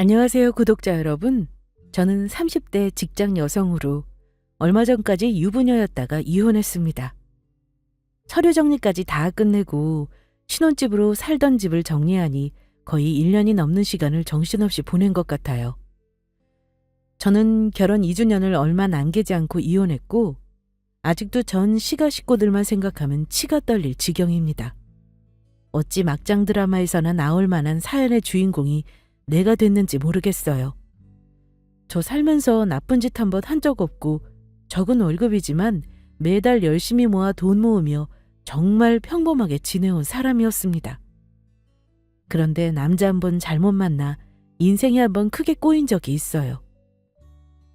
안녕하세요, 구독자 여러분. 저는 30대 직장 여성으로 얼마 전까지 유부녀였다가 이혼했습니다. 서류 정리까지 다 끝내고 신혼집으로 살던 집을 정리하니 거의 1년이 넘는 시간을 정신없이 보낸 것 같아요. 저는 결혼 2주년을 얼마 남기지 않고 이혼했고 아직도 전 시가 식구들만 생각하면 치가 떨릴 지경입니다. 어찌 막장 드라마에서나 나올 만한 사연의 주인공이 내가 됐는지 모르겠어요. 저 살면서 나쁜 짓 한 번 한 적 없고 적은 월급이지만 매달 열심히 모아 돈 모으며 정말 평범하게 지내온 사람이었습니다. 그런데 남자 한 번 잘못 만나 인생이 한 번 크게 꼬인 적이 있어요.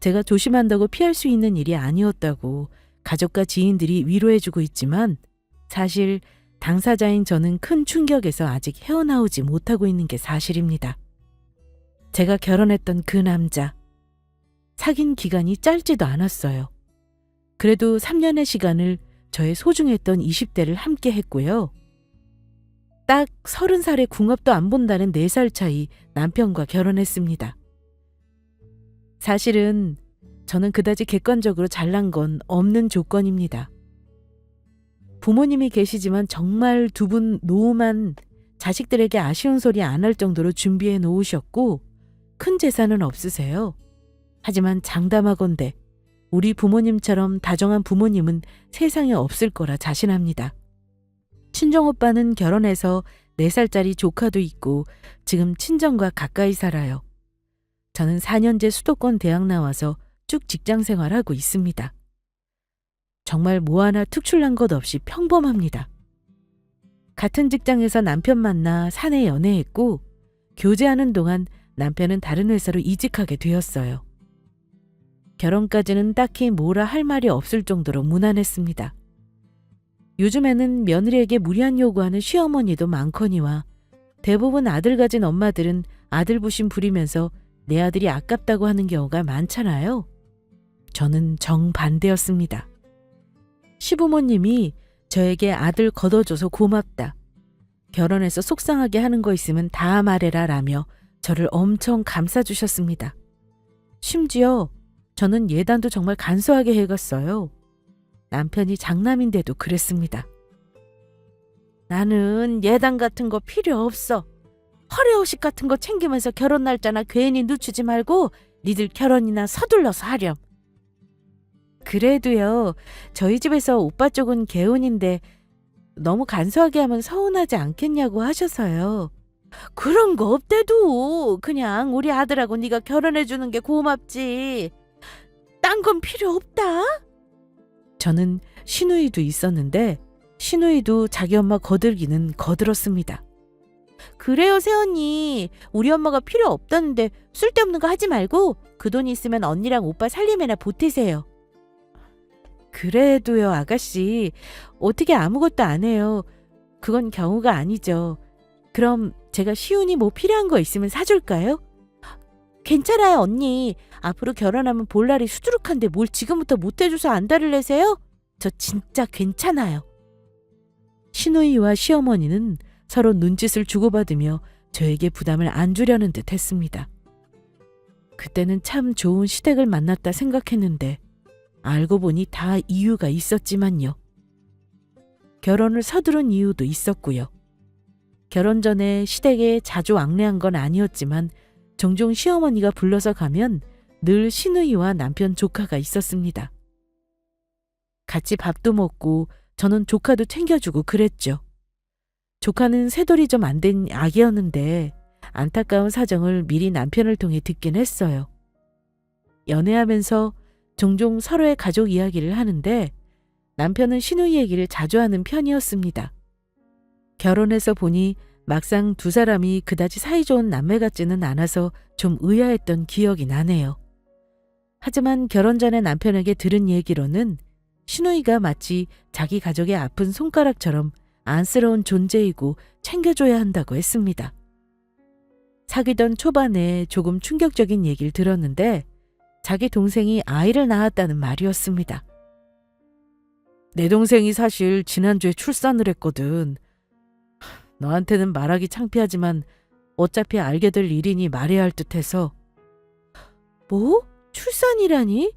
제가 조심한다고 피할 수 있는 일이 아니었다고 가족과 지인들이 위로해주고 있지만 사실 당사자인 저는 큰 충격에서 아직 헤어나오지 못하고 있는 게 사실입니다. 제가 결혼했던 그 남자, 사귄 기간이 짧지도 않았어요. 그래도 3년의 시간을 저의 소중했던 20대를 함께 했고요. 딱 30살에 궁합도 안 본다는 4살 차이 남편과 결혼했습니다. 사실은 저는 그다지 객관적으로 잘난 건 없는 조건입니다. 부모님이 계시지만 정말 두 분 노후만 자식들에게 아쉬운 소리 안 할 정도로 준비해 놓으셨고 큰 재산은 없으세요. 하지만 장담하건대 우리 부모님처럼 다정한 부모님은 세상에 없을 거라 자신합니다. 친정오빠는 결혼해서 4살짜리 조카도 있고 지금 친정과 가까이 살아요. 저는 4년제 수도권 대학 나와서 쭉 직장 생활하고 있습니다. 정말 뭐 하나 특출난 것 없이 평범합니다. 같은 직장에서 남편 만나 사내 연애했고 교제하는 동안 남편은 다른 회사로 이직하게 되었어요. 결혼까지는 딱히 뭐라 할 말이 없을 정도로 무난했습니다. 요즘에는 며느리에게 무리한 요구하는 시어머니도 많거니와 대부분 아들 가진 엄마들은 아들 부심 부리면서 내 아들이 아깝다고 하는 경우가 많잖아요. 저는 정반대였습니다. 시부모님이 저에게 아들 거둬줘서 고맙다. 결혼해서 속상하게 하는 거 있으면 다 말해라 라며 저를 엄청 감싸주셨습니다. 심지어 저는 예단도 정말 간소하게 해갔어요. 남편이 장남인데도 그랬습니다. 나는 예단 같은 거 필요 없어. 허례호식 같은 거 챙기면서 결혼 날짜나 괜히 늦추지 말고 니들 결혼이나 서둘러서 하렴. 그래도요, 저희 집에서 오빠 쪽은 개운인데 너무 간소하게 하면 서운하지 않겠냐고 하셔서요. 그런 거 없대도 그냥 우리 아들하고 네가 결혼해 주는 게 고맙지. 딴 건 필요 없다. 저는 시누이도 있었는데 시누이도 자기 엄마 거들기는 거들었습니다. 그래요, 새언니. 우리 엄마가 필요 없다는데 쓸데없는 거 하지 말고 그 돈 있으면 언니랑 오빠 살림에나 보태세요. 그래도요, 아가씨. 어떻게 아무것도 안 해요. 그건 경우가 아니죠. 그럼 제가 시훈이 뭐 필요한 거 있으면 사줄까요? 괜찮아요, 언니. 앞으로 결혼하면 볼 날이 수두룩한데 뭘 지금부터 못 해줘서 안달을 내세요? 저 진짜 괜찮아요. 시누이와 시어머니는 서로 눈짓을 주고받으며 저에게 부담을 안 주려는 듯 했습니다. 그때는 참 좋은 시댁을 만났다 생각했는데 알고 보니 다 이유가 있었지만요. 결혼을 서두른 이유도 있었고요. 결혼 전에 시댁에 자주 왕래한 건 아니었지만 종종 시어머니가 불러서 가면 늘 시누이와 남편 조카가 있었습니다. 같이 밥도 먹고 저는 조카도 챙겨주고 그랬죠. 조카는 새돌이 좀 안 된 아기였는데 안타까운 사정을 미리 남편을 통해 듣긴 했어요. 연애하면서 종종 서로의 가족 이야기를 하는데 남편은 시누이 얘기를 자주 하는 편이었습니다. 결혼해서 보니 막상 두 사람이 그다지 사이좋은 남매 같지는 않아서 좀 의아했던 기억이 나네요. 하지만 결혼 전에 남편에게 들은 얘기로는 시누이가 마치 자기 가족의 아픈 손가락처럼 안쓰러운 존재이고 챙겨줘야 한다고 했습니다. 사귀던 초반에 조금 충격적인 얘기를 들었는데 자기 동생이 아이를 낳았다는 말이었습니다. 내 동생이 사실 지난주에 출산을 했거든. 너한테는 말하기 창피하지만 어차피 알게 될 일이니 말해야 할 듯해서. 뭐? 출산이라니?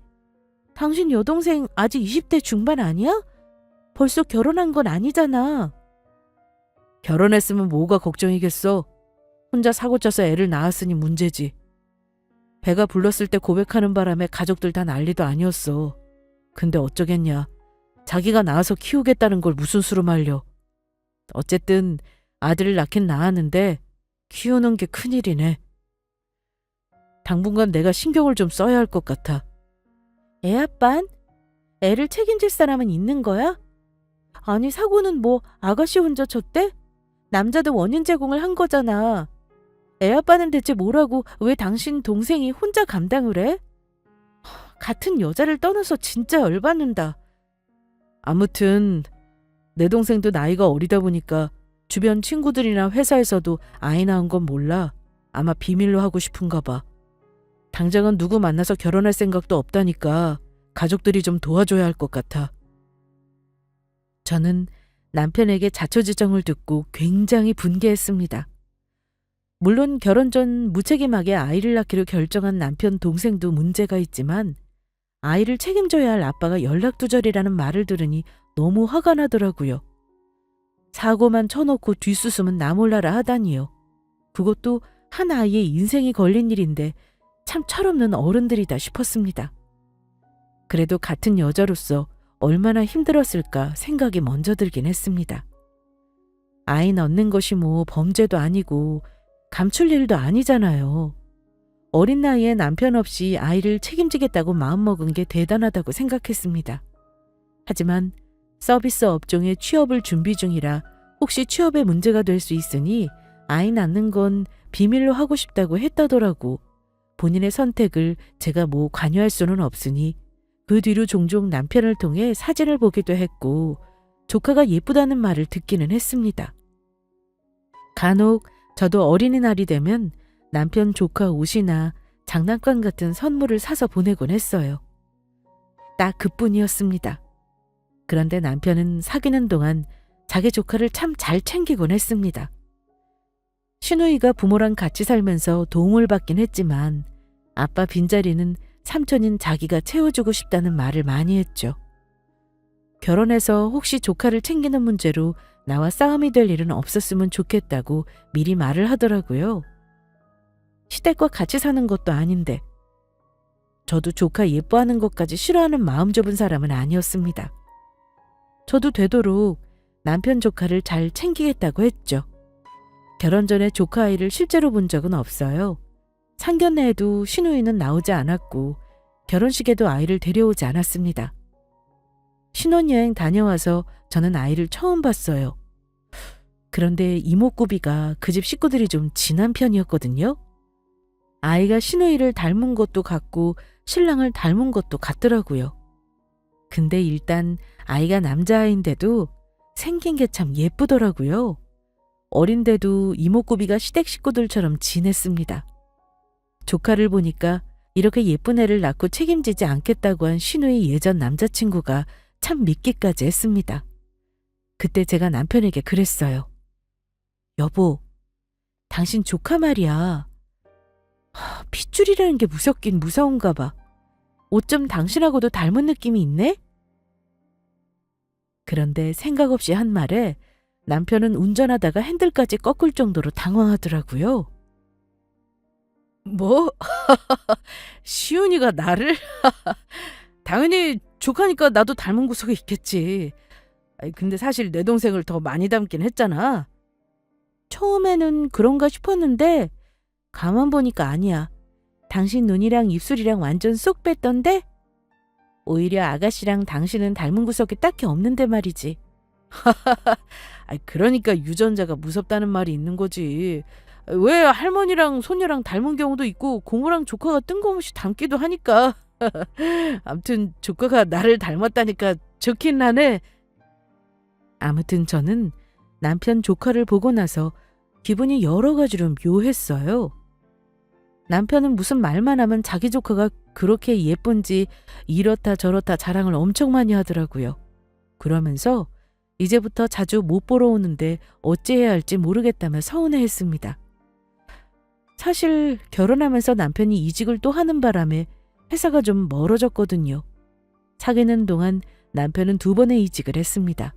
당신 여동생 아직 20대 중반 아니야? 벌써 결혼한 건 아니잖아. 결혼했으면 뭐가 걱정이겠어. 혼자 사고쳐서 애를 낳았으니 문제지. 배가 불렀을 때 고백하는 바람에 가족들 다 난리도 아니었어. 근데 어쩌겠냐. 자기가 낳아서 키우겠다는 걸 무슨 수로 말려. 어쨌든 아들을 낳긴 낳았는데 키우는 게 큰일이네. 당분간 내가 신경을 좀 써야 할 것 같아. 애아빤? 애를 책임질 사람은 있는 거야? 아니 사고는 뭐 아가씨 혼자 쳤대? 남자도 원인 제공을 한 거잖아. 애아빠는 대체 뭐라고 왜 당신 동생이 혼자 감당을 해? 같은 여자를 떠나서 진짜 열받는다. 아무튼 내 동생도 나이가 어리다 보니까 주변 친구들이나 회사에서도 아이 낳은 건 몰라. 아마 비밀로 하고 싶은가 봐. 당장은 누구 만나서 결혼할 생각도 없다니까 가족들이 좀 도와줘야 할 것 같아. 저는 남편에게 자초지종을 듣고 굉장히 분개했습니다. 물론 결혼 전 무책임하게 아이를 낳기로 결정한 남편 동생도 문제가 있지만 아이를 책임져야 할 아빠가 연락두절이라는 말을 들으니 너무 화가 나더라고요. 사고만 쳐놓고 뒷수습은 나 몰라라 하다니요. 그것도 한 아이의 인생이 걸린 일인데 참 철없는 어른들이다 싶었습니다. 그래도 같은 여자로서 얼마나 힘들었을까 생각이 먼저 들긴 했습니다. 아이 낳는 것이 뭐 범죄도 아니고 감출 일도 아니잖아요. 어린 나이에 남편 없이 아이를 책임지겠다고 마음먹은 게 대단하다고 생각했습니다. 하지만 서비스 업종에 취업을 준비 중이라 혹시 취업에 문제가 될 수 있으니 아이 낳는 건 비밀로 하고 싶다고 했다더라고. 본인의 선택을 제가 뭐 관여할 수는 없으니 그 뒤로 종종 남편을 통해 사진을 보기도 했고 조카가 예쁘다는 말을 듣기는 했습니다. 간혹 저도 어린이날이 되면 남편 조카 옷이나 장난감 같은 선물을 사서 보내곤 했어요. 딱 그뿐이었습니다. 그런데 남편은 사귀는 동안 자기 조카를 참 잘 챙기곤 했습니다. 시누이가 부모랑 같이 살면서 도움을 받긴 했지만 아빠 빈자리는 삼촌인 자기가 채워주고 싶다는 말을 많이 했죠. 결혼해서 혹시 조카를 챙기는 문제로 나와 싸움이 될 일은 없었으면 좋겠다고 미리 말을 하더라고요. 시댁과 같이 사는 것도 아닌데 저도 조카 예뻐하는 것까지 싫어하는 마음 좁은 사람은 아니었습니다. 저도 되도록 남편 조카를 잘 챙기겠다고 했죠. 결혼 전에 조카 아이를 실제로 본 적은 없어요. 상견례에도 시누이는 나오지 않았고 결혼식에도 아이를 데려오지 않았습니다. 신혼여행 다녀와서 저는 아이를 처음 봤어요. 그런데 이목구비가 그 집 식구들이 좀 진한 편이었거든요. 아이가 시누이를 닮은 것도 같고 신랑을 닮은 것도 같더라고요. 근데 일단 아이가 남자아이인데도 생긴 게 참 예쁘더라고요. 어린데도 이목구비가 시댁 식구들처럼 진했습니다. 조카를 보니까 이렇게 예쁜 애를 낳고 책임지지 않겠다고 한 시누이 예전 남자친구가 참 믿기까지 했습니다. 그때 제가 남편에게 그랬어요. 여보, 당신 조카 말이야. 핏줄이라는 게 무섭긴 무서운가 봐. 어쩜 당신하고도 닮은 느낌이 있네? 그런데 생각 없이 한 말에 남편은 운전하다가 핸들까지 꺾을 정도로 당황하더라고요. 뭐? 시훈이가 나를? 당연히 조카니까 나도 닮은 구석이 있겠지. 근데 사실 내 동생을 더 많이 닮긴 했잖아. 처음에는 그런가 싶었는데 가만 보니까 아니야. 당신 눈이랑 입술이랑 완전 쏙 뺐던데? 오히려 아가씨랑 당신은 닮은 구석이 딱히 없는데 말이지. 그러니까 유전자가 무섭다는 말이 있는 거지. 왜 할머니랑 손녀랑 닮은 경우도 있고 고모랑 조카가 뜬금없이 닮기도 하니까. 아무튼 조카가 나를 닮았다니까 좋긴 하네. 아무튼 저는 남편 조카를 보고 나서 기분이 여러 가지로 묘했어요. 남편은 무슨 말만 하면 자기 조카가 그렇게 예쁜지 이렇다 저렇다 자랑을 엄청 많이 하더라고요. 그러면서 이제부터 자주 못 보러 오는데 어찌해야 할지 모르겠다며 서운해했습니다. 사실 결혼하면서 남편이 이직을 또 하는 바람에 회사가 좀 멀어졌거든요. 사귀는 동안 남편은 2번의 이직을 했습니다.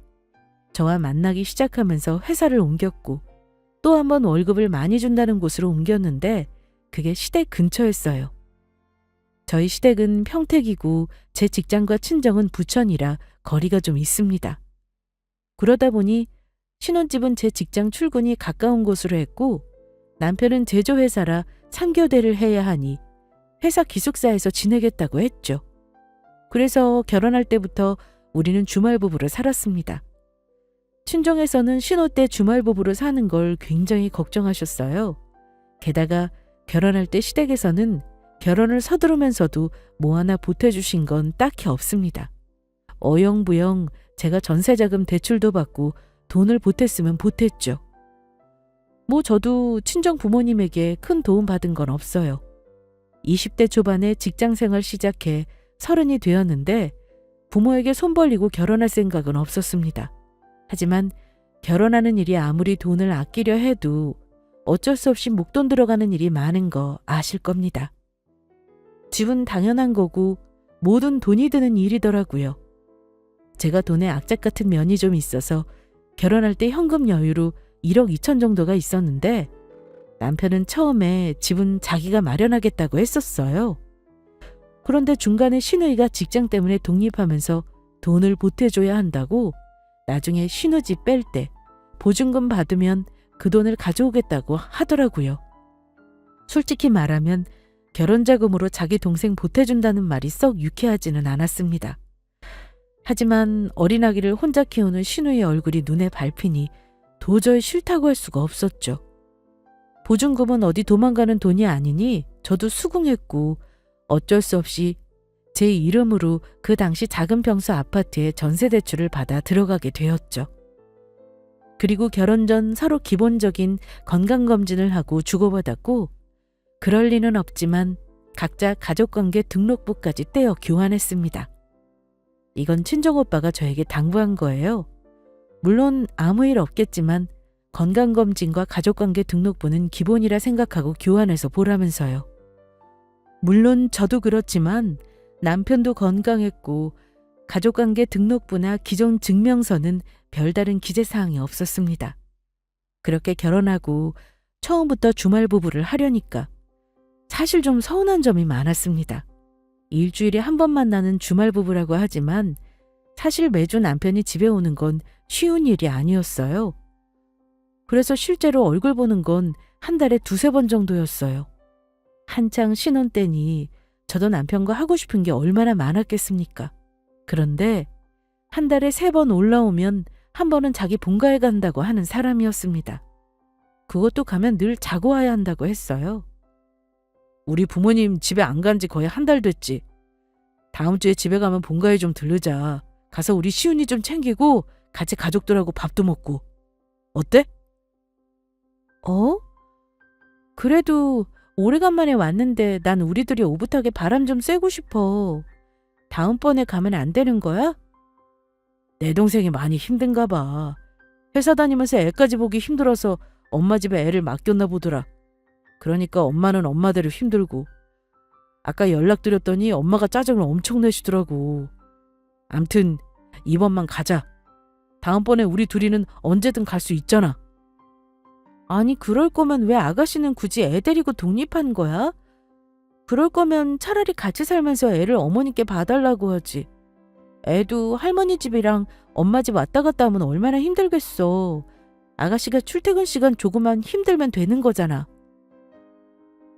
저와 만나기 시작하면서 회사를 옮겼고 또 한 번 월급을 많이 준다는 곳으로 옮겼는데 그게 시댁 근처였어요. 저희 시댁은 평택이고 제 직장과 친정은 부천이라 거리가 좀 있습니다. 그러다 보니 신혼집은 제 직장 출근이 가까운 곳으로 했고 남편은 제조회사라 3교대를 해야 하니 회사 기숙사에서 지내겠다고 했죠. 그래서 결혼할 때부터 우리는 주말 부부로 살았습니다. 친정에서는 신혼 때 주말 부부로 사는 걸 굉장히 걱정하셨어요. 게다가 결혼할 때 시댁에서는 결혼을 서두르면서도 뭐 하나 보태주신 건 딱히 없습니다. 어영부영 제가 전세자금 대출도 받고 돈을 보탰으면 보탰죠. 뭐 저도 친정 부모님에게 큰 도움 받은 건 없어요. 20대 초반에 직장생활 시작해 30이 되었는데 부모에게 손 벌리고 결혼할 생각은 없었습니다. 하지만 결혼하는 일이 아무리 돈을 아끼려 해도 어쩔 수 없이 목돈 들어가는 일이 많은 거 아실 겁니다. 집은 당연한 거고 모든 돈이 드는 일이더라고요. 제가 돈에 악착 같은 면이 좀 있어서 결혼할 때 현금 여유로 1억 2천 정도가 있었는데 남편은 처음에 집은 자기가 마련하겠다고 했었어요. 그런데 중간에 시누이가 직장 때문에 독립하면서 돈을 보태줘야 한다고 나중에 신우집 뺄 때 보증금 받으면 그 돈을 가져오겠다고 하더라고요. 솔직히 말하면 결혼자금으로 자기 동생 보태준다는 말이 썩 유쾌하지는 않았습니다. 하지만 어린아기를 혼자 키우는 시누이의 얼굴이 눈에 밟히니 도저히 싫다고 할 수가 없었죠. 보증금은 어디 도망가는 돈이 아니니 저도 수긍했고 어쩔 수 없이 제 이름으로 그 당시 작은 평수 아파트에 전세대출을 받아 들어가게 되었죠. 그리고 결혼 전 서로 기본적인 건강검진을 하고 주고받았고 그럴 리는 없지만 각자 가족관계 등록부까지 떼어 교환했습니다. 이건 친정오빠가 저에게 당부한 거예요. 물론 아무 일 없겠지만 건강검진과 가족관계 등록부는 기본이라 생각하고 교환해서 보라면서요. 물론 저도 그렇지만 남편도 건강했고 가족관계 등록부나 기존 증명서는 별다른 기재사항이 없었습니다. 그렇게 결혼하고 처음부터 주말 부부를 하려니까 사실 좀 서운한 점이 많았습니다. 일주일에 한 번 만나는 주말 부부라고 하지만 사실 매주 남편이 집에 오는 건 쉬운 일이 아니었어요. 그래서 실제로 얼굴 보는 건 한 달에 2-3번 정도였어요. 한창 신혼 때니 저도 남편과 하고 싶은 게 얼마나 많았겠습니까? 그런데 한 달에 3번 올라오면 한 번은 자기 본가에 간다고 하는 사람이었습니다. 그것도 가면 늘 자고 와야 한다고 했어요. 우리 부모님 집에 안 간 지 거의 한 달 됐지. 다음 주에 집에 가면 본가에 좀 들르자. 가서 우리 시훈이 좀 챙기고 같이 가족들하고 밥도 먹고. 어때? 그래도 오래간만에 왔는데 난 우리들이 오붓하게 바람 좀 쐬고 싶어. 다음번에 가면 안 되는 거야? 내 동생이 많이 힘든가 봐. 회사 다니면서 애까지 보기 힘들어서 엄마 집에 애를 맡겼나 보더라. 그러니까 엄마는 엄마대로 힘들고. 아까 연락드렸더니 엄마가 짜증을 엄청 내시더라고. 암튼 이번만 가자. 다음번에 우리 둘이는 언제든 갈 수 있잖아. 아니 그럴 거면 왜 아가씨는 굳이 애 데리고 독립한 거야? 그럴 거면 차라리 같이 살면서 애를 어머니께 봐달라고 하지. 애도 할머니 집이랑 엄마 집 왔다 갔다 하면 얼마나 힘들겠어. 아가씨가 출퇴근 시간 조금만 힘들면 되는 거잖아.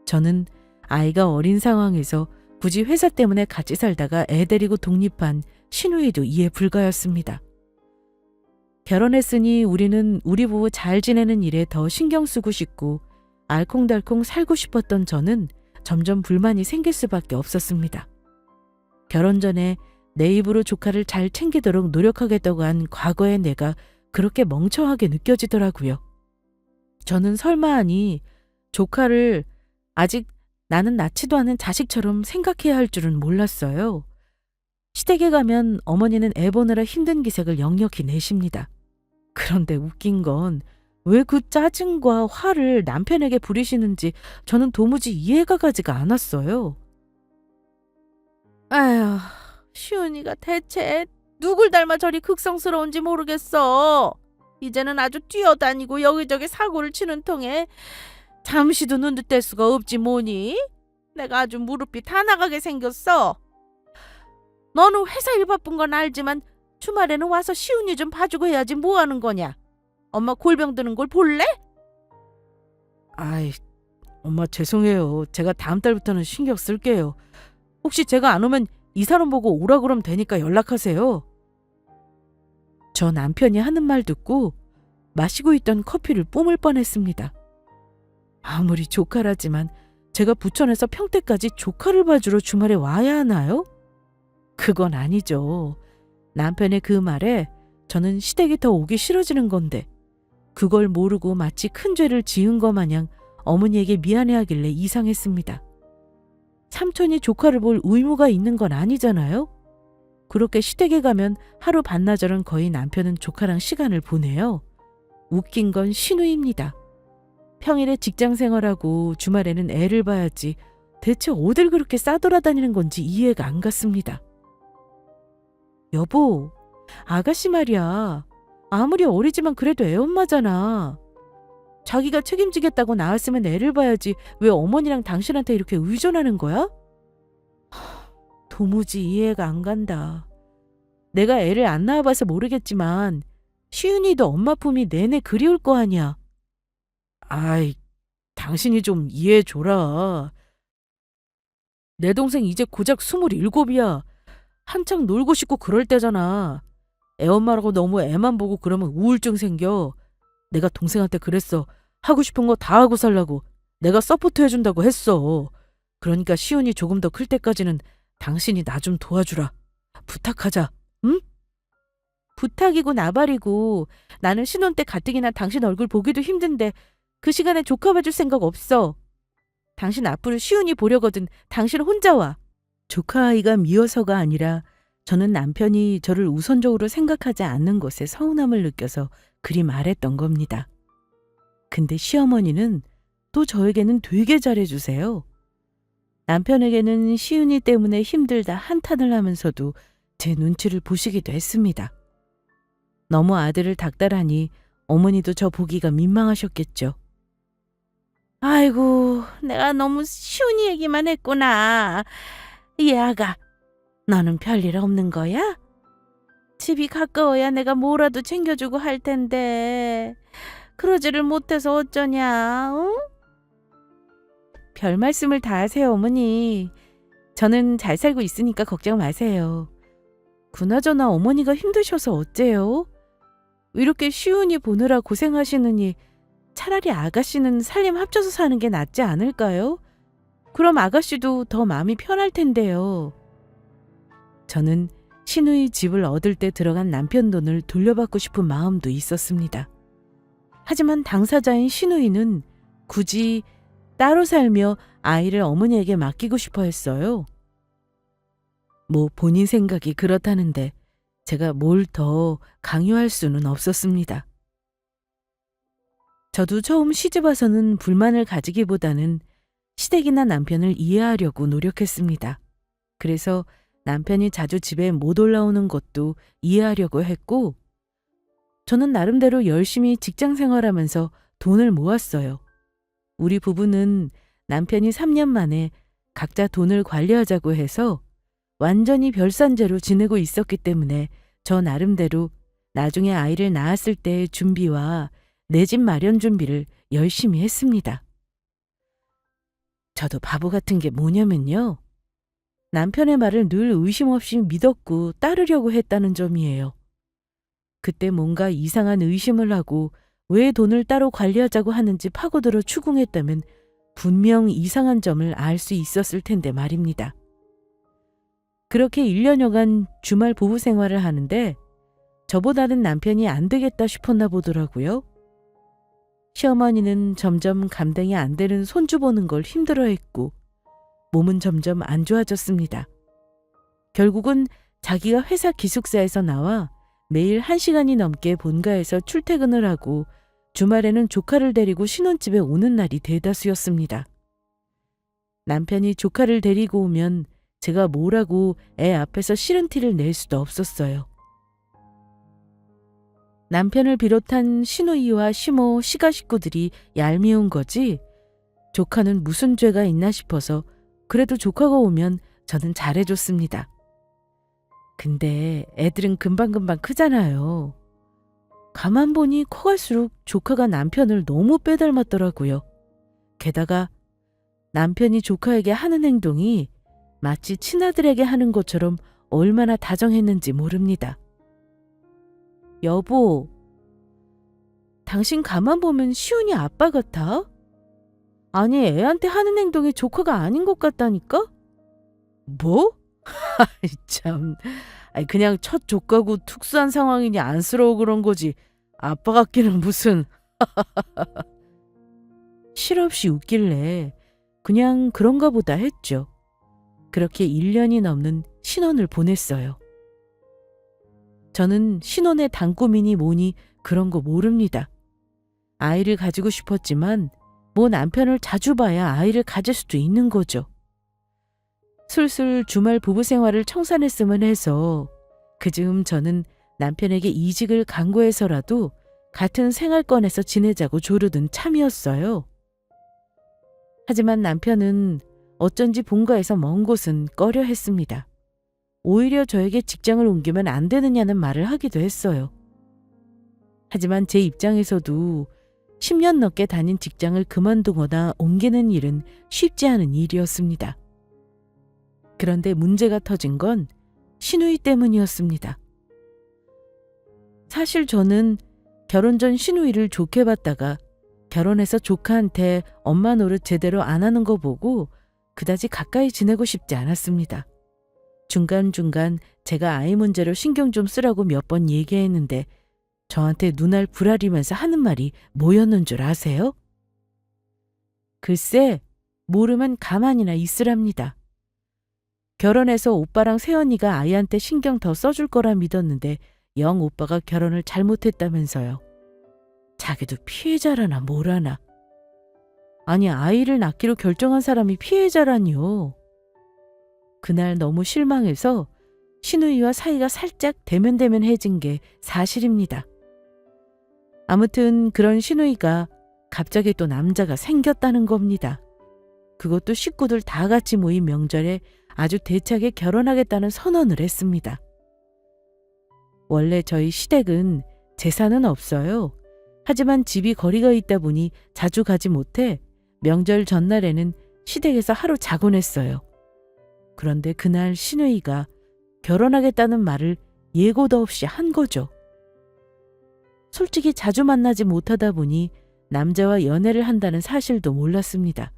저는 아이가 어린 상황에서 굳이 회사 때문에 같이 살다가 애 데리고 독립한 시누이도 이해 불가였습니다. 결혼했으니 우리는 우리 부부 잘 지내는 일에 더 신경 쓰고 싶고 알콩달콩 살고 싶었던 저는 점점 불만이 생길 수밖에 없었습니다. 결혼 전에 내 입으로 조카를 잘 챙기도록 노력하겠다고 한 과거의 내가 그렇게 멍청하게 느껴지더라고요. 저는 설마 하니 조카를 아직 나는 낳지도 않은 자식처럼 생각해야 할 줄은 몰랐어요. 시댁에 가면 어머니는 애 보느라 힘든 기색을 역력히 내십니다. 그런데 웃긴 건 왜 그 짜증과 화를 남편에게 부리시는지 저는 도무지 이해가 가지가 않았어요. 아휴, 시은이가 대체 누굴 닮아 저리 극성스러운지 모르겠어. 이제는 아주 뛰어다니고 여기저기 사고를 치는 통에 잠시도 눈도 뗄 수가 없지 뭐니? 내가 아주 무릎이 다 나가게 생겼어. 너는 회사 일 바쁜 건 알지만 주말에는 와서 시은이 좀 봐주고 해야지 뭐 하는 거냐? 엄마 골병 드는 걸 볼래? 아이, 엄마 죄송해요. 제가 다음 달부터는 신경 쓸게요. 혹시 제가 안 오면 이 사람 보고 오라 그러면 되니까 연락하세요. 저 남편이 하는 말 듣고 마시고 있던 커피를 뿜을 뻔했습니다. 아무리 조카라지만 제가 부천에서 평택까지 조카를 봐주러 주말에 와야 하나요? 그건 아니죠. 남편의 그 말에 저는 시댁이 더 오기 싫어지는 건데 그걸 모르고 마치 큰 죄를 지은 것 마냥 어머니에게 미안해하길래 이상했습니다. 삼촌이 조카를 볼 의무가 있는 건 아니잖아요. 그렇게 시댁에 가면 하루 반나절은 거의 남편은 조카랑 시간을 보내요. 웃긴 건 신우입니다. 평일에 직장 생활하고 주말에는 애를 봐야지 대체 어딜 그렇게 싸돌아다니는 건지 이해가 안 갔습니다. 여보, 아가씨 말이야. 아무리 어리지만 그래도 애엄마잖아. 자기가 책임지겠다고 나왔으면 애를 봐야지 왜 어머니랑 당신한테 이렇게 의존하는 거야? 도무지 이해가 안 간다. 내가 애를 안 낳아봐서 모르겠지만 시은이도 엄마 품이 내내 그리울 거 아니야. 아이, 당신이 좀 이해해줘라. 내 동생 이제 고작 27이야. 한창 놀고 싶고 그럴 때잖아. 애엄마라고 너무 애만 보고 그러면 우울증 생겨. 내가 동생한테 그랬어. 하고 싶은 거 다 하고 살라고. 내가 서포트 해준다고 했어. 그러니까 시은이 조금 더 클 때까지는 당신이 나 좀 도와주라. 부탁하자. 응? 부탁이고 나발이고 나는 신혼 때 가뜩이나 당신 얼굴 보기도 힘든데 그 시간에 조카 봐줄 생각 없어. 당신 앞으로 시은이 보려거든 당신 혼자 와. 조카 아이가 미워서가 아니라 저는 남편이 저를 우선적으로 생각하지 않는 것에 서운함을 느껴서 그리 말했던 겁니다. 근데 시어머니는 또 저에게는 되게 잘해주세요. 남편에게는 시은이 때문에 힘들다 한탄을 하면서도 제 눈치를 보시기도 했습니다. 너무 아들을 닥달하니 어머니도 저 보기가 민망하셨겠죠. 아이고, 내가 너무 시은이 얘기만 했구나. 이 아가, 너는 별일 없는 거야? 집이 가까워야 내가 뭐라도 챙겨주고 할 텐데 그러지를 못해서 어쩌냐, 응? 별 말씀을 다 하세요, 어머니. 저는 잘 살고 있으니까 걱정 마세요. 그나저나 어머니가 힘드셔서 어째요? 이렇게 시은이 보느라 고생하시느니 차라리 아가씨는 살림 합쳐서 사는 게 낫지 않을까요? 그럼 아가씨도 더 마음이 편할 텐데요. 저는 신우의 집을 얻을 때 들어간 남편 돈을 돌려받고 싶은 마음도 있었습니다. 하지만 당사자인 신우이는 굳이 따로 살며 아이를 어머니에게 맡기고 싶어 했어요. 뭐 본인 생각이 그렇다는데 제가 뭘 더 강요할 수는 없었습니다. 저도 처음 시집 와서는 불만을 가지기보다는 시댁이나 남편을 이해하려고 노력했습니다. 그래서 남편이 자주 집에 못 올라오는 것도 이해하려고 했고 저는 나름대로 열심히 직장 생활하면서 돈을 모았어요. 우리 부부는 남편이 3년 만에 각자 돈을 관리하자고 해서 완전히 별산재로 지내고 있었기 때문에 저 나름대로 나중에 아이를 낳았을 때의 준비와 내 집 마련 준비를 열심히 했습니다. 저도 바보 같은 게 뭐냐면요. 남편의 말을 늘 의심 없이 믿었고 따르려고 했다는 점이에요. 그때 뭔가 이상한 의심을 하고 왜 돈을 따로 관리하자고 하는지 파고들어 추궁했다면 분명 이상한 점을 알 수 있었을 텐데 말입니다. 그렇게 1년여간 주말 부부 생활을 하는데 저보다는 남편이 안 되겠다 싶었나 보더라고요. 시어머니는 점점 감당이 안 되는 손주 보는 걸 힘들어했고 몸은 점점 안 좋아졌습니다. 결국은 자기가 회사 기숙사에서 나와 매일 1시간이 넘게 본가에서 출퇴근을 하고 주말에는 조카를 데리고 신혼집에 오는 날이 대다수였습니다. 남편이 조카를 데리고 오면 제가 뭐라고 애 앞에서 싫은 티를 낼 수도 없었어요. 남편을 비롯한 시누이와 시모, 시가 식구들이 얄미운 거지 조카는 무슨 죄가 있나 싶어서 그래도 조카가 오면 저는 잘해줬습니다. 근데 애들은 금방금방 크잖아요. 가만 보니 커갈수록 조카가 남편을 너무 빼닮았더라고요. 게다가 남편이 조카에게 하는 행동이 마치 친아들에게 하는 것처럼 얼마나 다정했는지 모릅니다. 여보, 당신 가만 보면 시훈이 아빠 같아? 아니, 애한테 하는 행동이 조카가 아닌 것 같다니까? 뭐? 아이 참, 아이 그냥 첫 조카고 특수한 상황이니 안쓰러워 그런 거지. 아빠 같기는 무슨. 실없이 웃길래 그냥 그런가 보다 했죠. 그렇게 1년이 넘는 신혼을 보냈어요. 저는 신혼의 단꿈이니 뭐니 그런 거 모릅니다. 아이를 가지고 싶었지만 뭐 남편을 자주 봐야 아이를 가질 수도 있는 거죠. 슬슬 주말 부부 생활을 청산했으면 해서 그즈음 저는 남편에게 이직을 강구해서라도 같은 생활권에서 지내자고 조르던 참이었어요. 하지만 남편은 어쩐지 본가에서 먼 곳은 꺼려 했습니다. 오히려 저에게 직장을 옮기면 안 되느냐는 말을 하기도 했어요. 하지만 제 입장에서도 10년 넘게 다닌 직장을 그만두거나 옮기는 일은 쉽지 않은 일이었습니다. 그런데 문제가 터진 건 시누이 때문이었습니다. 사실 저는 결혼 전 시누이를 좋게 봤다가 결혼해서 조카한테 엄마 노릇 제대로 안 하는 거 보고 그다지 가까이 지내고 싶지 않았습니다. 중간중간 제가 아이 문제로 신경 좀 쓰라고 몇 번 얘기했는데 저한테 눈알 부라리면서 하는 말이 뭐였는 줄 아세요? 글쎄, 모르면 가만히나 있으랍니다. 결혼해서 오빠랑 새언니가 아이한테 신경 더 써줄 거라 믿었는데 영 오빠가 결혼을 잘못했다면서요. 자기도 피해자라나 뭐라나. 아니, 아이를 낳기로 결정한 사람이 피해자라니요. 그날 너무 실망해서 시누이와 사이가 살짝 대면대면해진 게 사실입니다. 아무튼 그런 시누이가 갑자기 또 남자가 생겼다는 겁니다. 그것도 식구들 다 같이 모인 명절에 아주 대차게 결혼하겠다는 선언을 했습니다. 원래 저희 시댁은 재산은 없어요. 하지만 집이 거리가 있다 보니 자주 가지 못해 명절 전날에는 시댁에서 하루 자곤 했어요. 그런데 그날 시누이가 결혼하겠다는 말을 예고도 없이 한 거죠. 솔직히 자주 만나지 못하다 보니 남자와 연애를 한다는 사실도 몰랐습니다.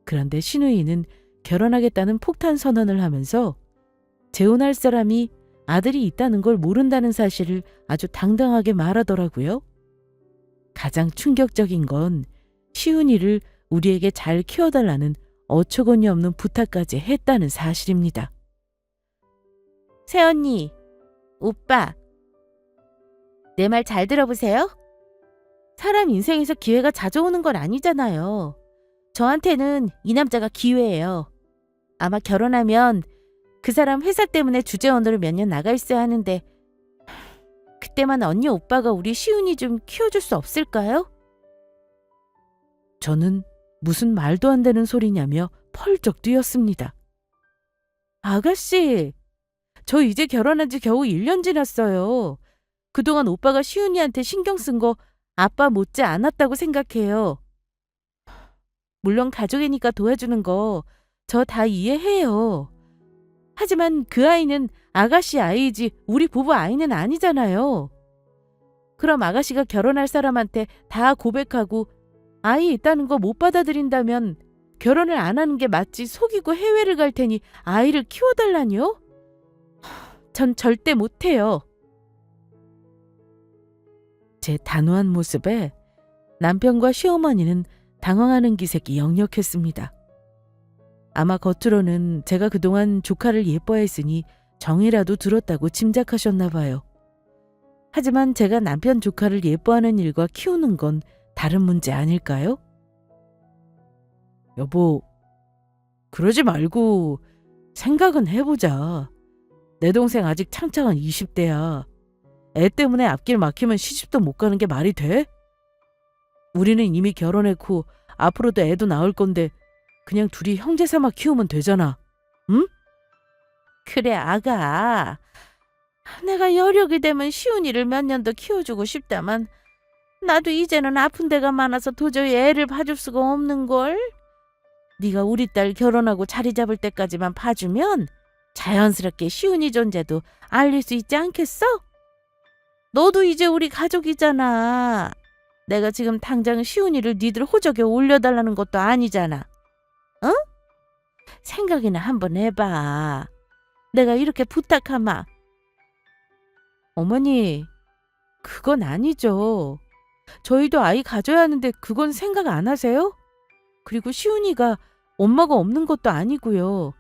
그런데 시누이는 결혼하겠다는 폭탄 선언을 하면서 재혼할 사람이 아들이 있다는 걸 모른다는 사실을 아주 당당하게 말하더라고요. 가장 충격적인 건 시훈이를 우리에게 잘 키워달라는 어처구니 없는 부탁까지 했다는 사실입니다. 새언니, 오빠, 내 말 잘 들어보세요. 사람 인생에서 기회가 자주 오는 건 아니잖아요. 저한테는 이 남자가 기회예요. 아마 결혼하면 그 사람 회사 때문에 주재원으로 몇 년 나가 있어야 하는데 그때만 언니 오빠가 우리 시훈이 좀 키워줄 수 없을까요? 저는 무슨 말도 안 되는 소리냐며 펄쩍 뛰었습니다. 아가씨, 저 이제 결혼한 지 겨우 1년 지났어요. 그동안 오빠가 시훈이한테 신경 쓴 거 아빠 못지 않았다고 생각해요. 물론 가족이니까 도와주는 거 저 다 이해해요. 하지만 그 아이는 아가씨 아이지 우리 부부 아이는 아니잖아요. 그럼 아가씨가 결혼할 사람한테 다 고백하고 아이 있다는 거 못 받아들인다면 결혼을 안 하는 게 맞지 속이고 해외를 갈 테니 아이를 키워달라니요? 전 절대 못해요. 제 단호한 모습에 남편과 시어머니는 당황하는 기색이 역력했습니다. 아마 겉으로는 제가 그동안 조카를 예뻐했으니 정이라도 들었다고 짐작하셨나 봐요. 하지만 제가 남편 조카를 예뻐하는 일과 키우는 건 다른 문제 아닐까요? 여보, 그러지 말고 생각은 해보자. 내 동생 아직 창창한 20대야. 애 때문에 앞길 막히면 시집도 못 가는 게 말이 돼? 우리는 이미 결혼했고 앞으로도 애도 낳을 건데 그냥 둘이 형제 삼아 키우면 되잖아. 응? 그래, 아가. 내가 여력이 되면 시훈이를 몇 년 더 키워주고 싶다만 나도 이제는 아픈 데가 많아서 도저히 애를 봐줄 수가 없는걸. 네가 우리 딸 결혼하고 자리 잡을 때까지만 봐주면 자연스럽게 시훈이 존재도 알릴 수 있지 않겠어? 너도 이제 우리 가족이잖아. 내가 지금 당장 시훈이를 니들 호적에 올려달라는 것도 아니잖아. 어? 생각이나 한번 해봐. 내가 이렇게 부탁하마. 어머니, 그건 아니죠. 저희도 아이 가져야 하는데 그건 생각 안 하세요? 그리고 시훈이가 엄마가 없는 것도 아니고요.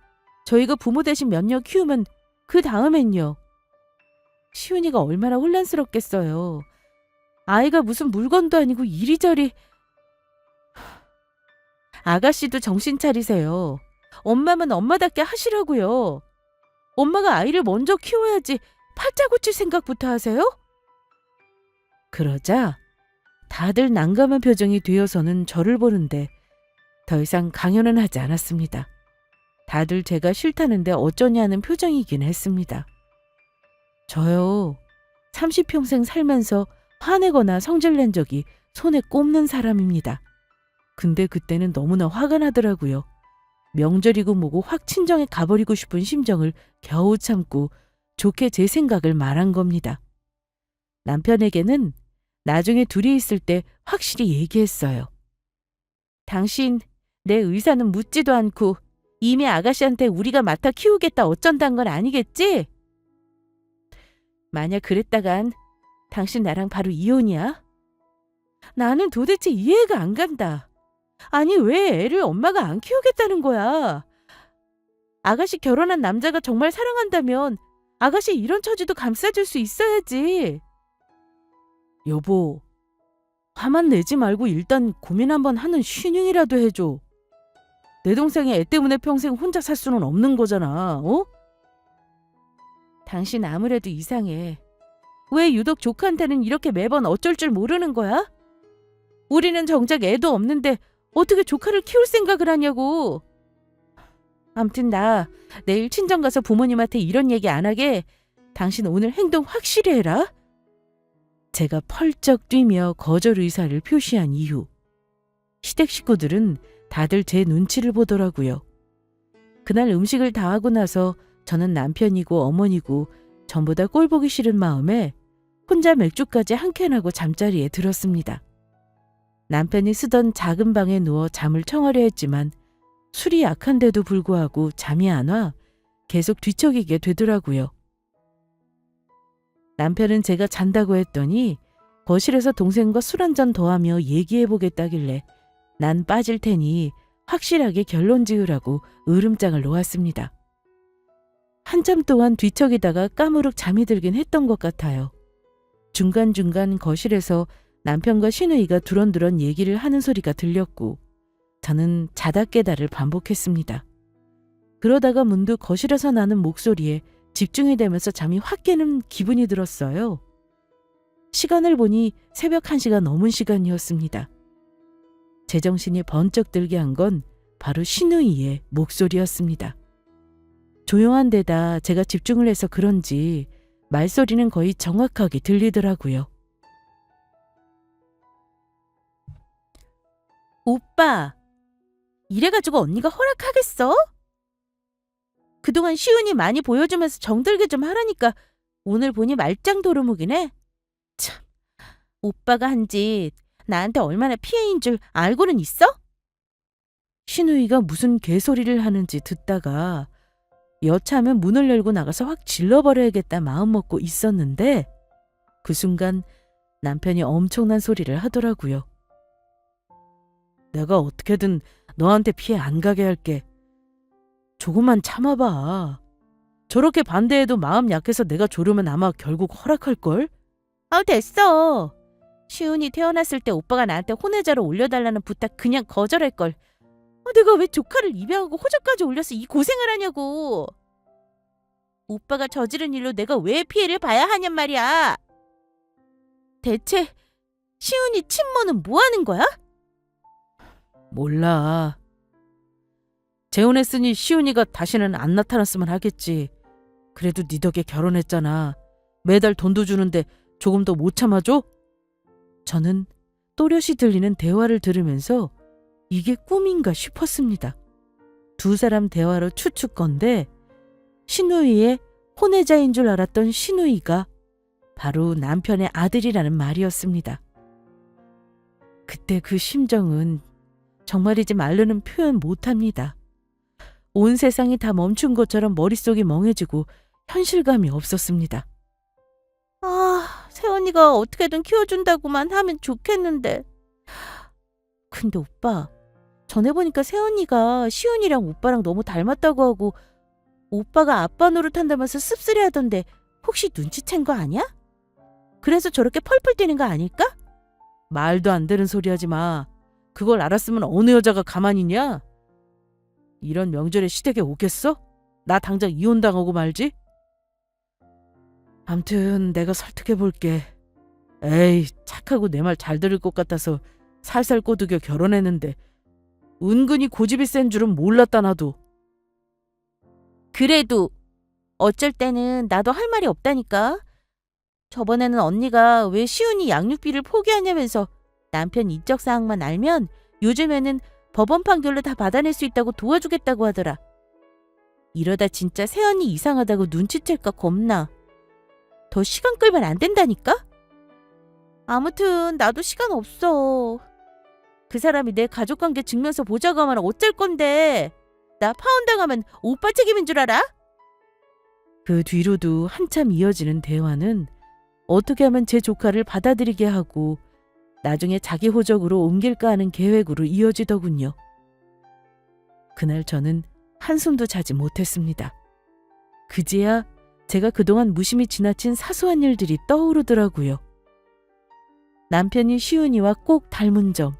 저희가 부모 대신 몇 년 키우면 그 다음엔요. 시훈이가 얼마나 혼란스럽겠어요. 아이가 무슨 물건도 아니고 이리저리. 아가씨도 정신 차리세요. 엄마만 엄마답게 하시라고요. 엄마가 아이를 먼저 키워야지 팔자 고칠 생각부터 하세요? 그러자 다들 난감한 표정이 되어서는 저를 보는데 더 이상 강연은 하지 않았습니다. 다들 제가 싫다는데 어쩌냐는 표정이긴 했습니다. 저요, 30평생 살면서 화내거나 성질낸 적이 손에 꼽는 사람입니다. 근데 그때는 너무나 화가 나더라고요. 명절이고 뭐고 확 친정에 가버리고 싶은 심정을 겨우 참고 좋게 제 생각을 말한 겁니다. 남편에게는 나중에 둘이 있을 때 확실히 얘기했어요. 당신 내 의사는 묻지도 않고 이미 아가씨한테 우리가 맡아 키우겠다 어쩐단 건 아니겠지? 만약 그랬다간 당신 나랑 바로 이혼이야? 나는 도대체 이해가 안 간다. 아니 왜 애를 엄마가 안 키우겠다는 거야? 아가씨 결혼한 남자가 정말 사랑한다면 아가씨 이런 처지도 감싸줄 수 있어야지. 여보, 화만 내지 말고 일단 고민 한번 하는 쉬닝이라도 해줘. 내 동생이 애 때문에 평생 혼자 살 수는 없는 거잖아. 어? 당신 아무래도 이상해. 왜 유독 조카한테는 이렇게 매번 어쩔 줄 모르는 거야? 우리는 정작 애도 없는데 어떻게 조카를 키울 생각을 하냐고. 암튼 나 내일 친정 가서 부모님한테 이런 얘기 안 하게 당신 오늘 행동 확실히 해라. 제가 펄쩍 뛰며 거절 의사를 표시한 이후 시댁 식구들은 다들 제 눈치를 보더라고요. 그날 음식을 다 하고 나서 저는 남편이고 어머니고 전부 다 꼴보기 싫은 마음에 혼자 맥주까지 한 캔하고 잠자리에 들었습니다. 남편이 쓰던 작은 방에 누워 잠을 청하려 했지만 술이 약한데도 불구하고 잠이 안 와 계속 뒤척이게 되더라고요. 남편은 제가 잔다고 했더니 거실에서 동생과 술 한잔 더하며 얘기해보겠다길래 난 빠질 테니 확실하게 결론 지으라고 으름장을 놓았습니다. 한참 동안 뒤척이다가 까무룩 잠이 들긴 했던 것 같아요. 중간중간 거실에서 남편과 시누이가 두런두런 얘기를 하는 소리가 들렸고 저는 자다 깨다를 반복했습니다. 그러다가 문득 거실에서 나는 목소리에 집중이 되면서 잠이 확 깨는 기분이 들었어요. 시간을 보니 새벽 1시가 넘은 시간이었습니다. 제정신이 번쩍 들게 한 건 바로 시누이의 목소리였습니다. 조용한 데다 제가 집중을 해서 그런지 말소리는 거의 정확하게 들리더라고요. 오빠, 이래가지고 언니가 허락하겠어? 그동안 시훈이 많이 보여주면서 정들게 좀 하라니까 오늘 보니 말짱 도루묵이네. 참, 오빠가 한 짓 나한테 얼마나 피해인 줄 알고는 있어? 시누이가 무슨 개소리를 하는지 듣다가 여차하면 문을 열고 나가서 확 질러버려야겠다 마음먹고 있었는데 그 순간 남편이 엄청난 소리를 하더라고요. 내가 어떻게든 너한테 피해 안 가게 할게. 조금만 참아봐. 저렇게 반대해도 마음 약해서 내가 조르면 아마 결국 허락할걸? 아, 됐어. 시훈이 태어났을 때 오빠가 나한테 혼외자로 올려달라는 부탁 그냥 거절할걸. 내가 왜 조카를 입양하고 호적까지 올려서 이 고생을 하냐고. 오빠가 저지른 일로 내가 왜 피해를 봐야 하냔 말이야. 대체 시훈이 친모는 뭐 하는 거야? 몰라. 재혼했으니 시훈이가 다시는 안 나타났으면 하겠지. 그래도 네 덕에 결혼했잖아. 매달 돈도 주는데 조금 더 못 참아줘? 저는 또렷이 들리는 대화를 들으면서 이게 꿈인가 싶었습니다. 두 사람 대화로 추측건데 신우이의 혼외자인 줄 알았던 신우이가 바로 남편의 아들이라는 말이었습니다. 그때 그 심정은 정말이지 말로는 표현 못합니다. 온 세상이 다 멈춘 것처럼 머릿속이 멍해지고 현실감이 없었습니다. 세연이가 어떻게든 키워준다고만 하면 좋겠는데. 근데 오빠, 전에 보니까 세연이가 시훈이랑 오빠랑 너무 닮았다고 하고 오빠가 아빠 노릇한다면서 씁쓸해하던데 혹시 눈치챈 거 아니야? 그래서 저렇게 펄펄 뛰는 거 아닐까? 말도 안 되는 소리 하지 마. 그걸 알았으면 어느 여자가 가만히 있냐? 이런 명절에 시댁에 오겠어? 나 당장 이혼당하고 말지? 암튼 내가 설득해 볼게. 에이, 착하고 내 말 잘 들을 것 같아서 살살 꼬드겨 결혼했는데 은근히 고집이 센 줄은 몰랐다 나도. 그래도 어쩔 때는 나도 할 말이 없다니까. 저번에는 언니가 왜 시훈이 양육비를 포기하냐면서 남편 인적 사항만 알면 요즘에는 법원 판결로 다 받아낼 수 있다고 도와주겠다고 하더라. 이러다 진짜 세연이 이상하다고 눈치챌까 겁나. 더 시간 끌면 안 된다니까? 아무튼 나도 시간 없어. 그 사람이 내 가족관계 증명서 보자고 하면 어쩔 건데. 나 파혼당하면 오빠 책임인 줄 알아? 그 뒤로도 한참 이어지는 대화는 어떻게 하면 제 조카를 받아들이게 하고 나중에 자기 호적으로 옮길까 하는 계획으로 이어지더군요. 그날 저는 한숨도 자지 못했습니다. 그제야 제가 그동안 무심히 지나친 사소한 일들이 떠오르더라고요. 남편이 시훈이와 꼭 닮은 점,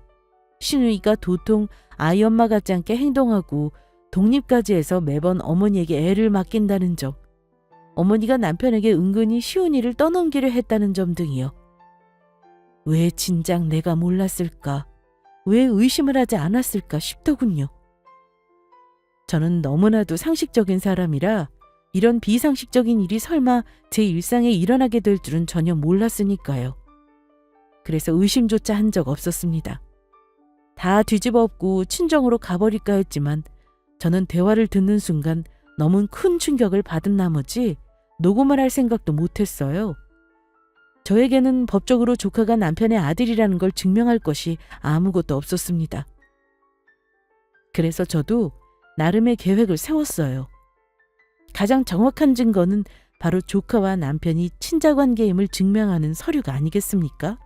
신우이가 도통 아이 엄마 같지 않게 행동하고 독립까지 해서 매번 어머니에게 애를 맡긴다는 점, 어머니가 남편에게 은근히 시훈이를 떠넘기려 했다는 점 등이요. 왜 진작 내가 몰랐을까? 왜 의심을 하지 않았을까 싶더군요. 저는 너무나도 상식적인 사람이라 이런 비상식적인 일이 설마 제 일상에 일어나게 될 줄은 전혀 몰랐으니까요. 그래서 의심조차 한 적 없었습니다. 다 뒤집어 엎고 친정으로 가버릴까 했지만 저는 대화를 듣는 순간 너무 큰 충격을 받은 나머지 녹음을 할 생각도 못했어요. 저에게는 법적으로 조카가 남편의 아들이라는 걸 증명할 것이 아무것도 없었습니다. 그래서 저도 나름의 계획을 세웠어요. 가장 정확한 증거는 바로 조카와 남편이 친자관계임을 증명하는 서류가 아니겠습니까?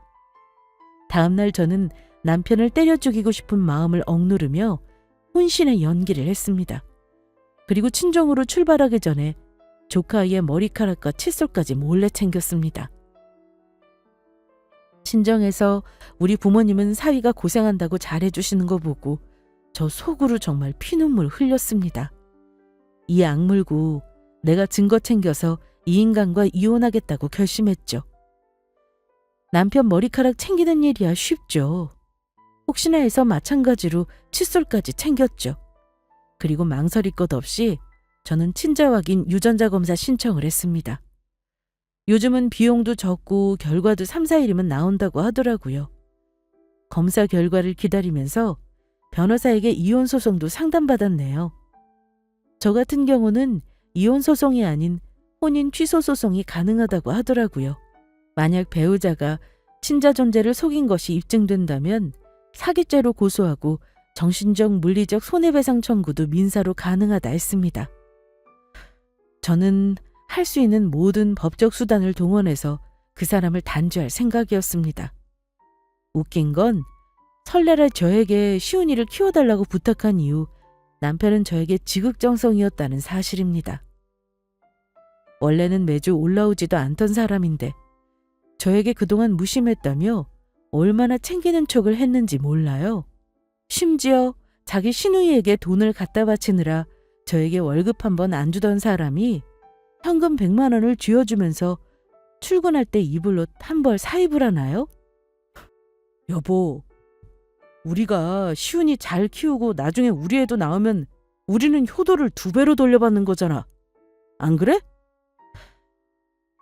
다음 날 저는 남편을 때려 죽이고 싶은 마음을 억누르며 혼신의 연기를 했습니다. 그리고 친정으로 출발하기 전에 조카의 머리카락과 칫솔까지 몰래 챙겼습니다. 친정에서 우리 부모님은 사위가 고생한다고 잘해주시는 거 보고 저 속으로 정말 피눈물 흘렸습니다. 이 악물고 내가 증거 챙겨서 이 인간과 이혼하겠다고 결심했죠. 남편 머리카락 챙기는 일이야 쉽죠. 혹시나 해서 마찬가지로 칫솔까지 챙겼죠. 그리고 망설일 것 없이 저는 친자 확인 유전자 검사 신청을 했습니다. 요즘은 비용도 적고 결과도 3, 4일이면 나온다고 하더라고요. 검사 결과를 기다리면서 변호사에게 이혼 소송도 상담받았네요. 저 같은 경우는 이혼 소송이 아닌 혼인 취소 소송이 가능하다고 하더라고요. 만약 배우자가 친자 존재를 속인 것이 입증된다면 사기죄로 고소하고 정신적 물리적 손해배상 청구도 민사로 가능하다 했습니다. 저는 할 수 있는 모든 법적 수단을 동원해서 그 사람을 단죄할 생각이었습니다. 웃긴 건 설날에 저에게 시훈이를 키워달라고 부탁한 이후 남편은 저에게 지극정성이었다는 사실입니다. 원래는 매주 올라오지도 않던 사람인데 저에게 그동안 무심했다며 얼마나 챙기는 척을 했는지 몰라요. 심지어 자기 시누이에게 돈을 갖다 바치느라 저에게 월급 한 번 안 주던 사람이 현금 100만 원을 쥐어주면서 출근할 때 입을 옷 한 벌 사입을 하나요? 여보, 우리가 시훈이 잘 키우고 나중에 우리 애도 낳으면 우리는 효도를 2배로 돌려받는 거잖아. 안 그래?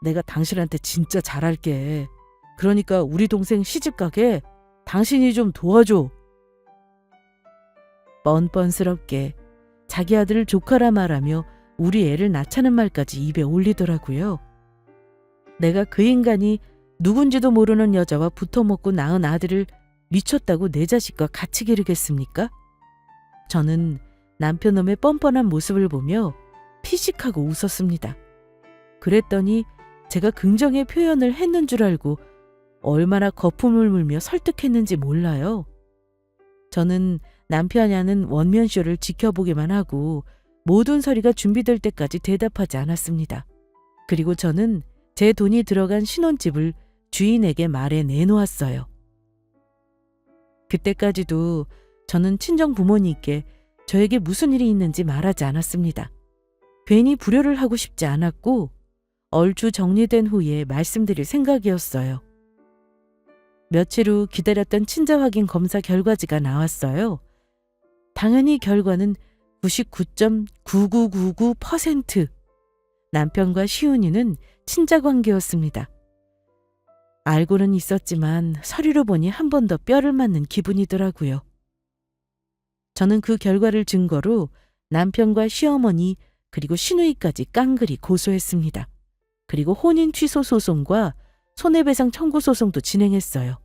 내가 당신한테 진짜 잘할게. 그러니까 우리 동생 시집가게 당신이 좀 도와줘. 뻔뻔스럽게 자기 아들을 조카라 말하며 우리 애를 낳자는 말까지 입에 올리더라고요. 내가 그 인간이 누군지도 모르는 여자와 붙어먹고 낳은 아들을 미쳤다고 내 자식과 같이 기르겠습니까? 저는 남편놈의 뻔뻔한 모습을 보며 피식하고 웃었습니다. 그랬더니 제가 긍정의 표현을 했는 줄 알고 얼마나 거품을 물며 설득했는지 몰라요. 저는 남편이 하는 원면쇼를 지켜보기만 하고 모든 서류가 준비될 때까지 대답하지 않았습니다. 그리고 저는 제 돈이 들어간 신혼집을 주인에게 말해 내놓았어요. 그때까지도 저는 친정 부모님께 저에게 무슨 일이 있는지 말하지 않았습니다. 괜히 불효를 하고 싶지 않았고 얼추 정리된 후에 말씀드릴 생각이었어요. 며칠 후 기다렸던 친자 확인 검사 결과지가 나왔어요. 당연히 결과는 99.9999%. 남편과 시훈이는 친자 관계였습니다. 알고는 있었지만 서류로 보니 한 번 더 뼈를 맞는 기분이더라고요. 저는 그 결과를 증거로 남편과 시어머니 그리고 시누이까지 깡그리 고소했습니다. 그리고 혼인 취소 소송과 손해배상 청구 소송도 진행했어요.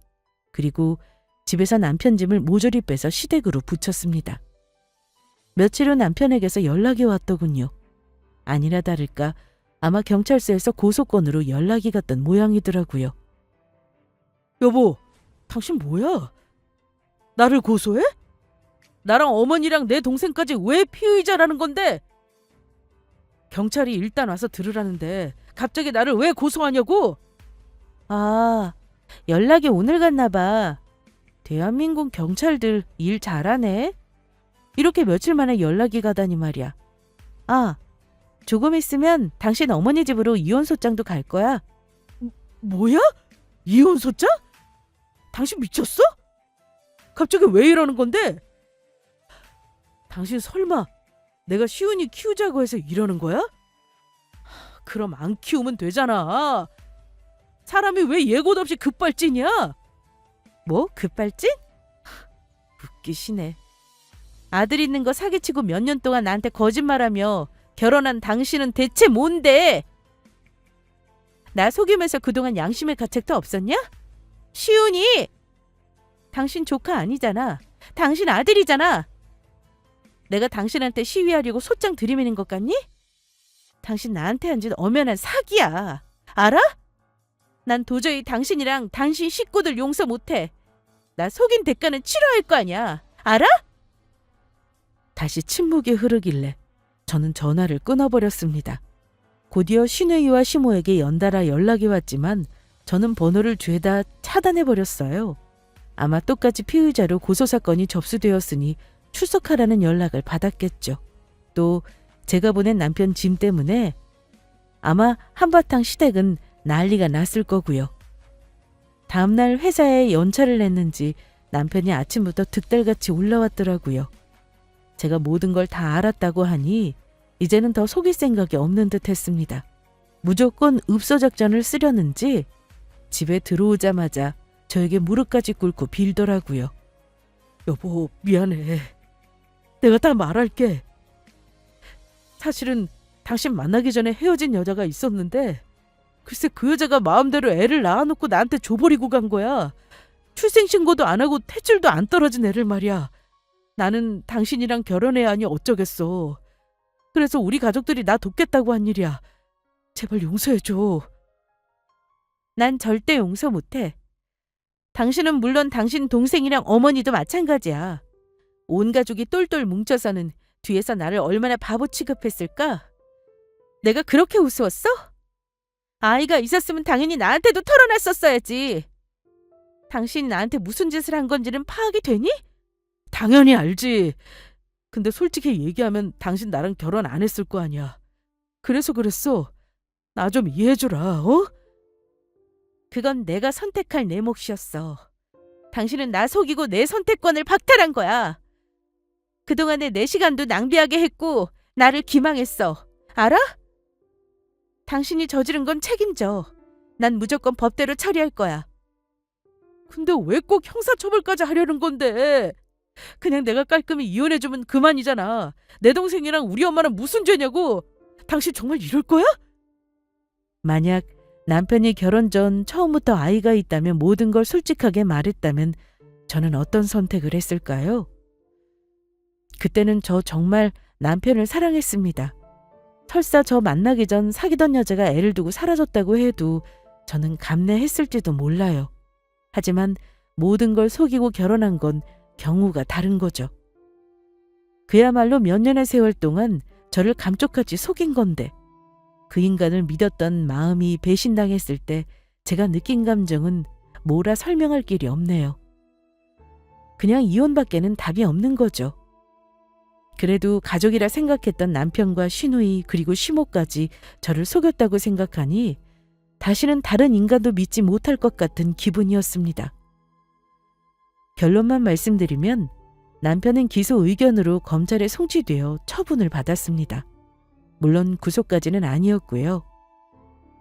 그리고 집에서 남편 짐을 모조리 빼서 시댁으로 붙였습니다. 며칠 후 남편에게서 연락이 왔더군요. 아니나 다를까 아마 경찰서에서 고소건으로 연락이 갔던 모양이더라고요. 여보, 당신 뭐야? 나를 고소해? 나랑 어머니랑 내 동생까지 왜 피의자라는 건데? 경찰이 일단 와서 들으라는데 갑자기 나를 왜 고소하냐고? 아, 연락이 오늘 갔나 봐. 대한민국 경찰들 일 잘하네. 이렇게 며칠 만에 연락이 가다니 말이야. 아, 조금 있으면 당신 어머니 집으로 이혼소장도 갈 거야. 뭐야? 이혼소장? 당신 미쳤어? 갑자기 왜 이러는 건데? 당신 설마 내가 시훈이 키우자고 해서 이러는 거야? 그럼 안 키우면 되잖아. 사람이 왜 예고도 없이 급발진이야? 뭐? 급발진? 웃기시네. 아들 있는 거 사기치고 몇 년 동안 나한테 거짓말하며 결혼한 당신은 대체 뭔데? 나 속이면서 그동안 양심의 가책도 없었냐? 시훈이! 당신 조카 아니잖아. 당신 아들이잖아. 내가 당신한테 시위하려고 소장 들이미는 것 같니? 당신 나한테 한 짓 엄연한 사기야. 알아? 난 도저히 당신이랑 당신 식구들 용서 못해. 나 속인 대가는 치러야 할 거 아니야. 알아? 다시 침묵이 흐르길래 저는 전화를 끊어버렸습니다. 곧이어 시누이와 시모에게 연달아 연락이 왔지만 저는 번호를 죄다 차단해버렸어요. 아마 똑같이 피의자로 고소사건이 접수되었으니 출석하라는 연락을 받았겠죠. 또 제가 보낸 남편 짐 때문에 아마 한바탕 시댁은 난리가 났을 거고요. 다음날 회사에 연차를 냈는지 남편이 아침부터 득달같이 올라왔더라고요. 제가 모든 걸 다 알았다고 하니 이제는 더 속일 생각이 없는 듯 했습니다. 무조건 읍소 작전을 쓰려는지 집에 들어오자마자 저에게 무릎까지 꿇고 빌더라고요. 여보, 미안해. 내가 다 말할게. 사실은 당신 만나기 전에 헤어진 여자가 있었는데 글쎄 그 여자가 마음대로 애를 낳아놓고 나한테 줘버리고 간 거야. 출생신고도 안 하고 탯줄도 안 떨어진 애를 말이야. 나는 당신이랑 결혼해야 하니 어쩌겠어. 그래서 우리 가족들이 나 돕겠다고 한 일이야. 제발 용서해줘. 난 절대 용서 못해. 당신은 물론 당신 동생이랑 어머니도 마찬가지야. 온 가족이 똘똘 뭉쳐서는 뒤에서 나를 얼마나 바보 취급했을까? 내가 그렇게 우스웠어? 아이가 있었으면 당연히 나한테도 털어놨었어야지. 당신이 나한테 무슨 짓을 한 건지는 파악이 되니? 당연히 알지. 근데 솔직히 얘기하면 당신 나랑 결혼 안 했을 거 아니야. 그래서 그랬어. 나 좀 이해해주라, 어? 그건 내가 선택할 내 몫이었어. 당신은 나 속이고 내 선택권을 박탈한 거야. 그동안에 내 시간도 낭비하게 했고 나를 기망했어. 알아? 당신이 저지른 건 책임져. 난 무조건 법대로 처리할 거야. 근데 왜 꼭 형사처벌까지 하려는 건데? 그냥 내가 깔끔히 이혼해주면 그만이잖아. 내 동생이랑 우리 엄마는 무슨 죄냐고. 당신 정말 이럴 거야? 만약 남편이 결혼 전 처음부터 아이가 있다면 모든 걸 솔직하게 말했다면 저는 어떤 선택을 했을까요? 그때는 저 정말 남편을 사랑했습니다. 설사 저 만나기 전 사귀던 여자가 애를 두고 사라졌다고 해도 저는 감내했을지도 몰라요. 하지만 모든 걸 속이고 결혼한 건 경우가 다른 거죠. 그야말로 몇 년의 세월 동안 저를 감쪽같이 속인 건데 그 인간을 믿었던 마음이 배신당했을 때 제가 느낀 감정은 뭐라 설명할 길이 없네요. 그냥 이혼밖에는 답이 없는 거죠. 그래도 가족이라 생각했던 남편과 시누이 그리고 시모까지 저를 속였다고 생각하니 다시는 다른 인간도 믿지 못할 것 같은 기분이었습니다. 결론만 말씀드리면 남편은 기소 의견으로 검찰에 송치되어 처분을 받았습니다. 물론 구속까지는 아니었고요.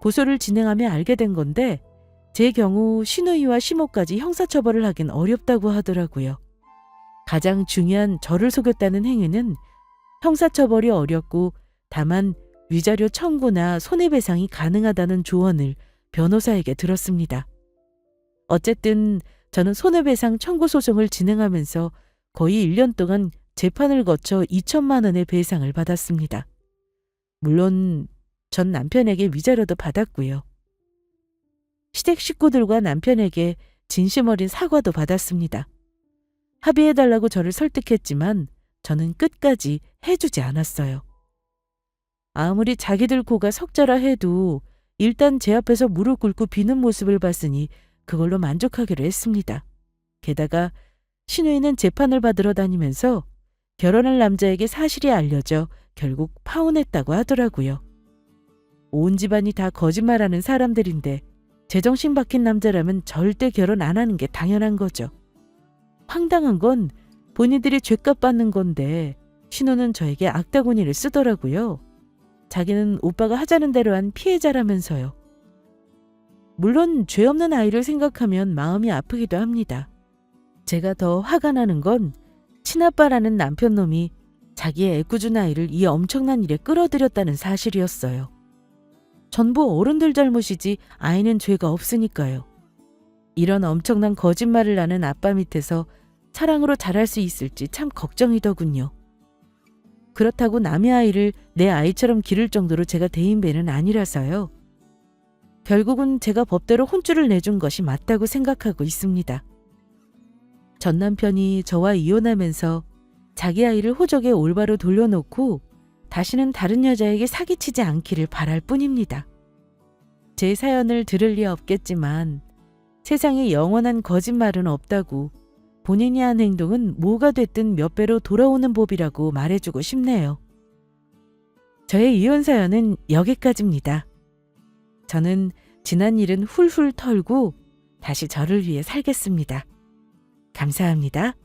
고소를 진행하며 알게 된 건데 제 경우 시누이와 시모까지 형사처벌을 하긴 어렵다고 하더라고요. 가장 중요한 저를 속였다는 행위는 형사처벌이 어렵고 다만 위자료 청구나 손해배상이 가능하다는 조언을 변호사에게 들었습니다. 어쨌든 저는 손해배상 청구 소송을 진행하면서 거의 1년 동안 재판을 거쳐 2천만 원의 배상을 받았습니다. 물론 전 남편에게 위자료도 받았고요. 시댁 식구들과 남편에게 진심 어린 사과도 받았습니다. 합의해달라고 저를 설득했지만 저는 끝까지 해주지 않았어요. 아무리 자기들 고가 석자라 해도 일단 제 앞에서 무릎 꿇고 비는 모습을 봤으니 그걸로 만족하기로 했습니다. 게다가 시누이는 재판을 받으러 다니면서 결혼할 남자에게 사실이 알려져 결국 파혼했다고 하더라고요. 온 집안이 다 거짓말하는 사람들인데 제정신 박힌 남자라면 절대 결혼 안 하는 게 당연한 거죠. 황당한 건 본인들이 죗값 받는 건데 신우는 저에게 악다구니를 쓰더라고요. 자기는 오빠가 하자는 대로 한 피해자라면서요. 물론 죄 없는 아이를 생각하면 마음이 아프기도 합니다. 제가 더 화가 나는 건 친아빠라는 남편놈이 자기의 애꿎은 아이를 이 엄청난 일에 끌어들였다는 사실이었어요. 전부 어른들 잘못이지 아이는 죄가 없으니까요. 이런 엄청난 거짓말을 하는 아빠 밑에서 사랑으로 자랄 수 있을지 참 걱정이더군요. 그렇다고 남의 아이를 내 아이처럼 기를 정도로 제가 대인배는 아니라서요. 결국은 제가 법대로 혼쭐을 내준 것이 맞다고 생각하고 있습니다. 전 남편이 저와 이혼하면서 자기 아이를 호적에 올바로 돌려놓고 다시는 다른 여자에게 사기치지 않기를 바랄 뿐입니다. 제 사연을 들을 리 없겠지만 세상에 영원한 거짓말은 없다고 본인이 한 행동은 뭐가 됐든 몇 배로 돌아오는 법이라고 말해주고 싶네요. 저의 이혼 사연은 여기까지입니다. 저는 지난 일은 훌훌 털고 다시 저를 위해 살겠습니다. 감사합니다.